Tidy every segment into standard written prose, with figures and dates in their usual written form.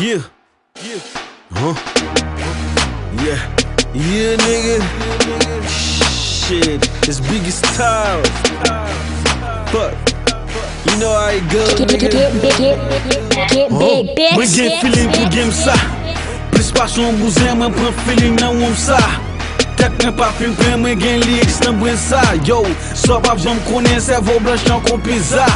Yeah. Huh? Yeah. Yeah, nigga. Shit. It's Biggie Styles. Fuck. You know how it goes, nigga. Get big, bitch. Mwen gen feeling pou game sa. Plus passion bouzen, mwen pren feeling nan wom sa. Tek mwen pa film pen, mwen gen lyrics nan bwen sa. Yo, so pa jom konen servo blanche nan kon pizza.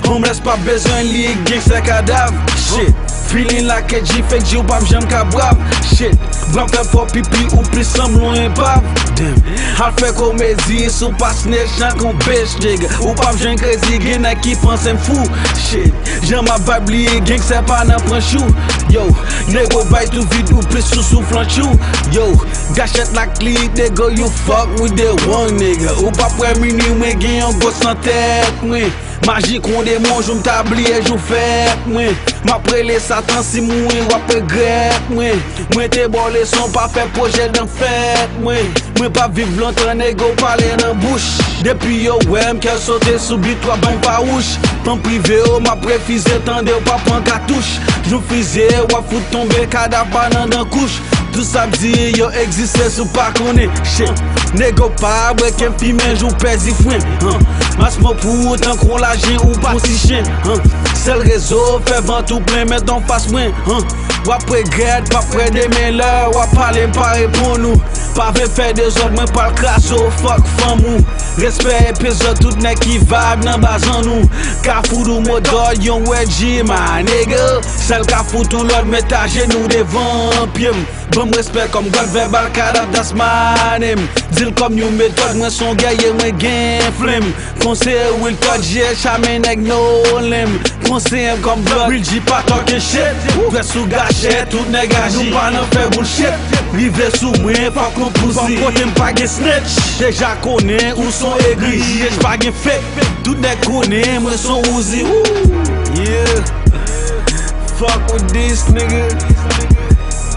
On me laisse pas besoin liye gang se kadav. Shit, feeling like a G fake G ou pap jam ka brav. Shit, blan fait for pipi ou plus semblon épave. Damn, al fait comédie sou pas snitch nan kon bitch nigga. Ou pap jen crazy gen a ki pense fou. Shit, j'aime ma vibe liye gang se pa nan pran chou. Yo, nego bay tout vide ou plus sou soufflant chou. Yo, gâchette la clique nigga, you fuck with the one nigga. Ou pap pre mini mwen gen yon gos nan tête mwen. Magie qu'on démon, j'me tablier, j'ou fait mwen. M'après satan si mwen wap regret mwen. Mwen te bolé son pas fait projet d'en fait mwen. Mwen pas vivre longtemps nego parler dans bouche. Depuis yo wem qu'elle saute subit trois banques pa ouche. Temps privé oh m'après fizé tande ou pas prend cartouche. J'ou fizé wap fout tomber cadavre dans couche. Tout ça dit yo existe sou pas connaît. Shit, nego pas break un film jou pèsi fwen. Mas mo pou autant qu'on la gen ou pas si chien. C'est le réseau fait vent tout plein mais d'en face moins. Wap regret, pas près de mes l'heure, wap parler pas répondre nous. Pas faire des autres, mais pas le crasso, fuck famou. Respect épisode tout n'est qui vibe nan bazan nous. Kafou du modor yon wedgie ma nigga. Celle kafou tout l'autre met à genoux devant pied. Bon respect comme God verbal cadavre that's my name. Deal comme you méthode, moi son guerrier, moi gain flemme. Conseil will touch, j'ai jamais nèg no limb. Conseil comme blood, real G pas talking shit. Reste sous gâchette, tout nèg agit, nous pas nan faire bullshit. Rive sous moi, pas qu'on pousse, pas côté m'pas gen snitch. Déjà connais où sont aigris, j'ai pas gen fait. Tout nèg connais, moi son Uzi. Yeah, fuck with this nigga.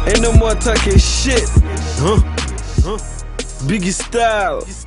Ain't no more talking shit. Biggie Styles.